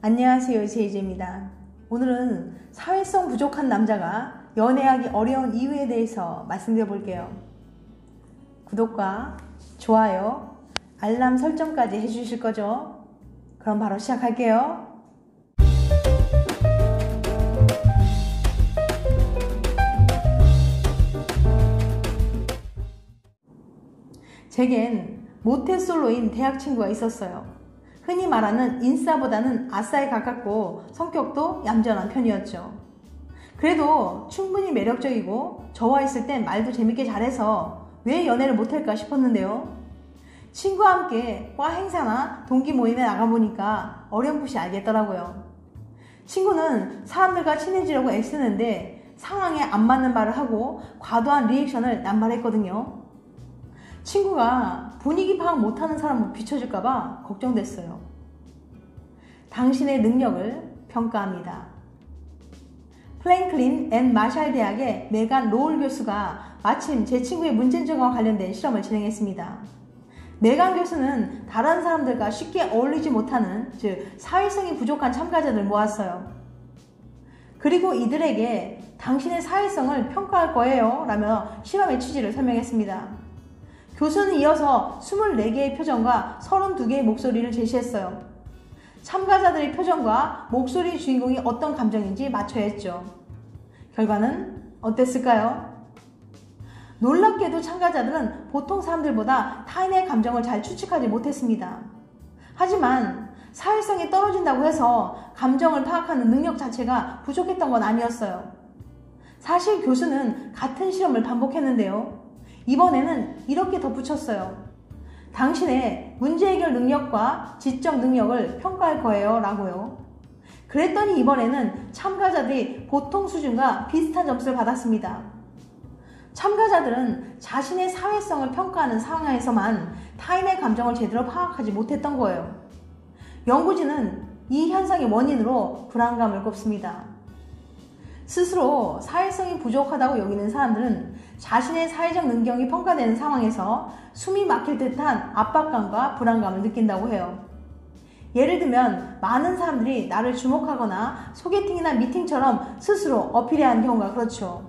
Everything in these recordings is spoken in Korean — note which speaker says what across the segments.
Speaker 1: 안녕하세요, 제이제입니다. 오늘은 사회성 부족한 남자가 연애하기 어려운 이유에 대해서 말씀드려 볼게요. 구독과 좋아요, 알람 설정까지 해주실 거죠? 그럼 바로 시작할게요. 제겐 모태솔로인 대학 친구가 있었어요. 흔히 말하는 인싸보다는 아싸에 가깝고 성격도 얌전한 편이었죠. 그래도 충분히 매력적이고 저와 있을 땐 말도 재밌게 잘해서 왜 연애를 못할까 싶었는데요. 친구와 함께 과 행사나 동기 모임에 나가보니까 어렴풋이 알겠더라고요. 친구는 사람들과 친해지려고 애쓰는데 상황에 안 맞는 말을 하고 과도한 리액션을 남발했거든요. 친구가 분위기 파악 못하는 사람으로 비춰질까봐 걱정됐어요. 당신의 능력을 평가합니다. 플랭클린 앤 마샬 대학의 메간 로울 교수가 마침 제 친구의 문제점과 관련된 실험을 진행했습니다. 메간 교수는 다른 사람들과 쉽게 어울리지 못하는, 즉 사회성이 부족한 참가자들을 모았어요. 그리고 이들에게 당신의 사회성을 평가할 거예요 라며 실험의 취지를 설명했습니다. 교수는 이어서 24개의 표정과 32개의 목소리를 제시했어요. 참가자들의 표정과 목소리 주인공이 어떤 감정인지 맞춰야 했죠. 결과는 어땠을까요? 놀랍게도 참가자들은 보통 사람들보다 타인의 감정을 잘 추측하지 못했습니다. 하지만 사회성이 떨어진다고 해서 감정을 파악하는 능력 자체가 부족했던 건 아니었어요. 사실 교수는 같은 실험을 반복했는데요. 이번에는 이렇게 덧붙였어요. 당신의 문제 해결 능력과 지적 능력을 평가할 거예요 라고요. 그랬더니 이번에는 참가자들이 보통 수준과 비슷한 점수를 받았습니다. 참가자들은 자신의 사회성을 평가하는 상황에서만 타인의 감정을 제대로 파악하지 못했던 거예요. 연구진은 이 현상의 원인으로 불안감을 꼽습니다. 스스로 사회성이 부족하다고 여기는 사람들은 자신의 사회적 능력이 평가되는 상황에서 숨이 막힐 듯한 압박감과 불안감을 느낀다고 해요. 예를 들면 많은 사람들이 나를 주목하거나 소개팅이나 미팅처럼 스스로 어필해야 하는 경우가 그렇죠.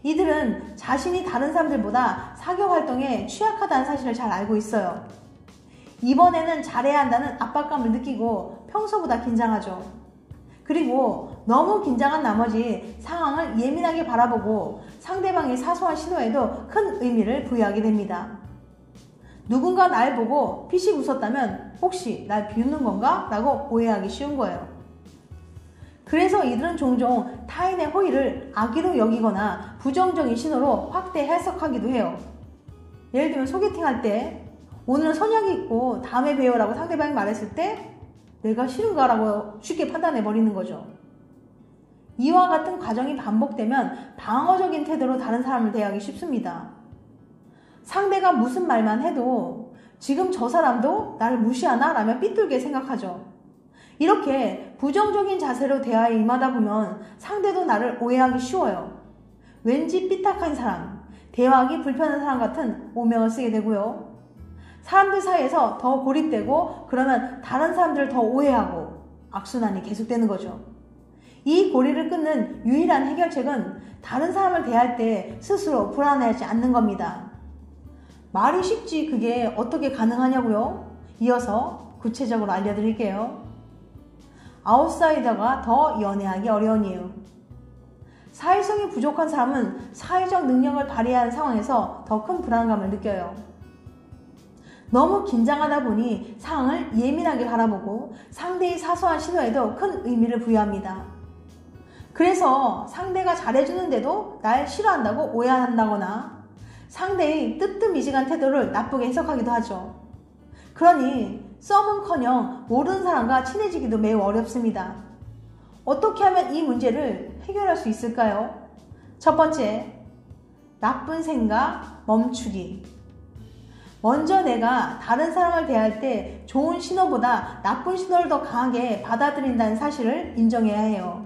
Speaker 1: 이들은 자신이 다른 사람들보다 사교 활동에 취약하다는 사실을 잘 알고 있어요. 이번에는 잘해야 한다는 압박감을 느끼고 평소보다 긴장하죠. 그리고 너무 긴장한 나머지 상황을 예민하게 바라보고 상대방의 사소한 시도에도 큰 의미를 부여하게 됩니다. 누군가 날 보고 피식 웃었다면 혹시 날 비웃는 건가? 라고 오해하기 쉬운 거예요. 그래서 이들은 종종 타인의 호의를 악의로 여기거나 부정적인 신호로 확대 해석하기도 해요. 예를 들면 소개팅할 때 오늘은 선약이 있고 다음에 봬요 라고 상대방이 말했을 때 내가 싫은가 라고 쉽게 판단해버리는 거죠. 이와 같은 과정이 반복되면 방어적인 태도로 다른 사람을 대하기 쉽습니다. 상대가 무슨 말만 해도 지금 저 사람도 나를 무시하나? 라며 삐뚤게 생각하죠. 이렇게 부정적인 자세로 대화에 임하다 보면 상대도 나를 오해하기 쉬워요. 왠지 삐딱한 사람, 대화하기 불편한 사람 같은 오명을 쓰게 되고요. 사람들 사이에서 더 고립되고 그러면 다른 사람들을 더 오해하고 악순환이 계속되는 거죠. 이 고리를 끊는 유일한 해결책은 다른 사람을 대할 때 스스로 불안해하지 않는 겁니다. 말이 쉽지 그게 어떻게 가능하냐고요? 이어서 구체적으로 알려드릴게요. 아웃사이더가 더 연애하기 어려운 이유. 사회성이 부족한 사람은 사회적 능력을 발휘하는 상황에서 더 큰 불안감을 느껴요. 너무 긴장하다 보니 상황을 예민하게 바라보고 상대의 사소한 신호에도 큰 의미를 부여합니다. 그래서 상대가 잘해주는데도 날 싫어한다고 오해한다거나 상대의 뜨뜻미지근한 태도를 나쁘게 해석하기도 하죠. 그러니 썸은커녕 모르는 사람과 친해지기도 매우 어렵습니다. 어떻게 하면 이 문제를 해결할 수 있을까요? 첫 번째, 나쁜 생각 멈추기. 먼저 내가 다른 사람을 대할 때 좋은 신호보다 나쁜 신호를 더 강하게 받아들인다는 사실을 인정해야 해요.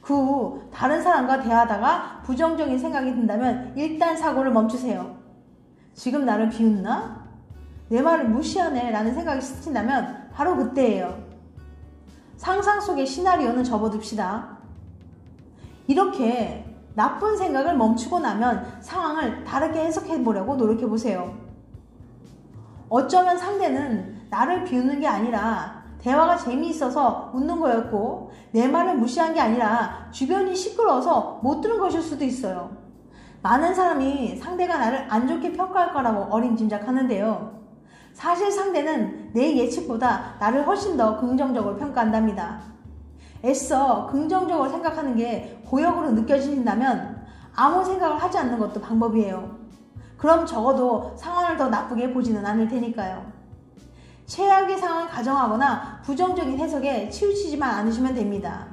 Speaker 1: 그 후 다른 사람과 대하다가 부정적인 생각이 든다면 일단 사고를 멈추세요. 지금 나를 비웃나? 내 말을 무시하네 라는 생각이 스친다면 바로 그때예요. 상상 속의 시나리오는 접어둡시다. 이렇게 나쁜 생각을 멈추고 나면 상황을 다르게 해석해 보려고 노력해 보세요. 어쩌면 상대는 나를 비웃는 게 아니라 대화가 재미있어서 웃는 거였고 내 말을 무시한 게 아니라 주변이 시끄러워서 못 들은 것일 수도 있어요. 많은 사람이 상대가 나를 안 좋게 평가할 거라고 어림짐작하는데요. 사실 상대는 내 예측보다 나를 훨씬 더 긍정적으로 평가한답니다. 애써 긍정적으로 생각하는 게 고역으로 느껴진다면 아무 생각을 하지 않는 것도 방법이에요. 그럼 적어도 상황을 더 나쁘게 보지는 않을 테니까요. 최악의 상황을 가정하거나 부정적인 해석에 치우치지만 않으시면 됩니다.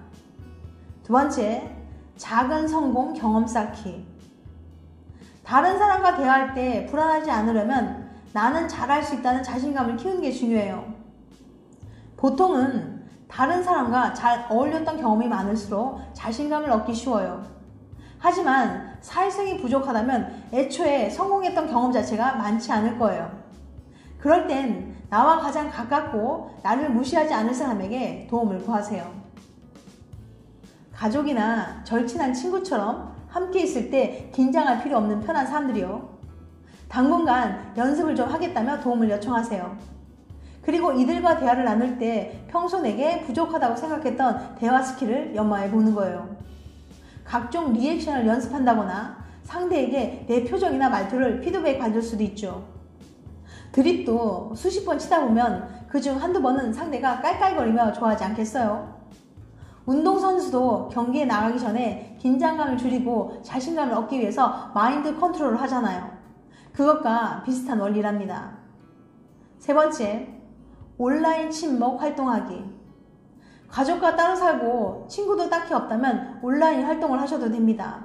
Speaker 1: 두 번째, 작은 성공 경험 쌓기. 다른 사람과 대화할 때 불안하지 않으려면 나는 잘할 수 있다는 자신감을 키우는 게 중요해요. 보통은 다른 사람과 잘 어울렸던 경험이 많을수록 자신감을 얻기 쉬워요. 하지만 사회성이 부족하다면 애초에 성공했던 경험 자체가 많지 않을 거예요. 그럴 땐 나와 가장 가깝고 나를 무시하지 않을 사람에게 도움을 구하세요. 가족이나 절친한 친구처럼 함께 있을 때 긴장할 필요 없는 편한 사람들이요. 당분간 연습을 좀 하겠다며 도움을 요청하세요. 그리고 이들과 대화를 나눌 때 평소 내게 부족하다고 생각했던 대화 스킬을 연마해 보는 거예요. 각종 리액션을 연습한다거나 상대에게 내 표정이나 말투를 피드백 받을 수도 있죠. 드립도 수십 번 치다 보면 그중 한두 번은 상대가 깔깔거리며 좋아하지 않겠어요? 운동선수도 경기에 나가기 전에 긴장감을 줄이고 자신감을 얻기 위해서 마인드 컨트롤을 하잖아요. 그것과 비슷한 원리랍니다. 세 번째, 온라인 친목 활동하기. 가족과 따로 살고 친구도 딱히 없다면 온라인 활동을 하셔도 됩니다.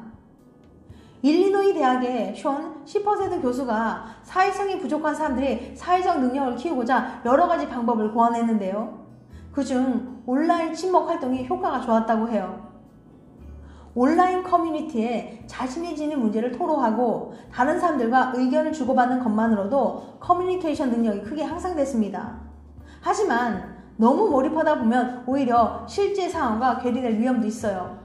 Speaker 1: 일리노이 대학의 숀 10% 교수가 사회성이 부족한 사람들이 사회적 능력을 키우고자 여러 가지 방법을 고안했는데요. 그중 온라인 친목 활동이 효과가 좋았다고 해요. 온라인 커뮤니티에 자신이 지닌 문제를 토로하고 다른 사람들과 의견을 주고받는 것만으로도 커뮤니케이션 능력이 크게 향상됐습니다. 하지만 너무 몰입하다 보면 오히려 실제 상황과 괴리될 위험도 있어요.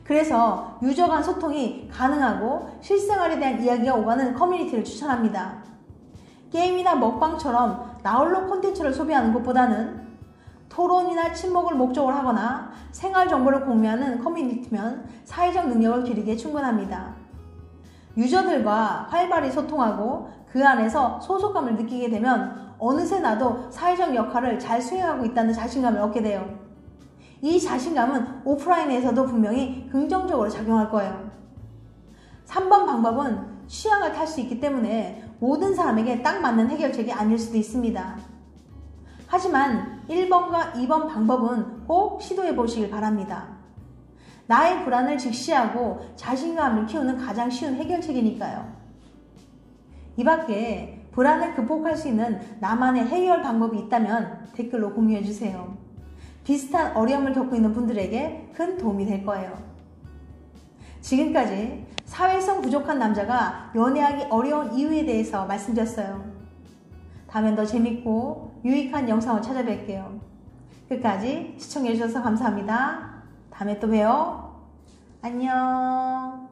Speaker 1: 그래서 유저 간 소통이 가능하고 실생활에 대한 이야기가 오가는 커뮤니티를 추천합니다. 게임이나 먹방처럼 나홀로 콘텐츠를 소비하는 것보다는 토론이나 친목을 목적으로 하거나 생활 정보를 공유하는 커뮤니티면 사회적 능력을 기르기에 충분합니다. 유저들과 활발히 소통하고 그 안에서 소속감을 느끼게 되면 어느새 나도 사회적 역할을 잘 수행하고 있다는 자신감을 얻게 돼요. 이 자신감은 오프라인에서도 분명히 긍정적으로 작용할 거예요. 3번 방법은 취향을 탈 수 있기 때문에 모든 사람에게 딱 맞는 해결책이 아닐 수도 있습니다. 하지만 1번과 2번 방법은 꼭 시도해 보시길 바랍니다. 나의 불안을 직시하고 자신감을 키우는 가장 쉬운 해결책이니까요. 이 밖에 불안을 극복할 수 있는 나만의 해결 방법이 있다면 댓글로 공유해 주세요. 비슷한 어려움을 겪고 있는 분들에게 큰 도움이 될 거예요. 지금까지 사회성 부족한 남자가 연애하기 어려운 이유에 대해서 말씀드렸어요. 다음엔 더 재밌고 유익한 영상을 찾아뵐게요. 끝까지 시청해주셔서 감사합니다. 다음에 또 봬요. 안녕.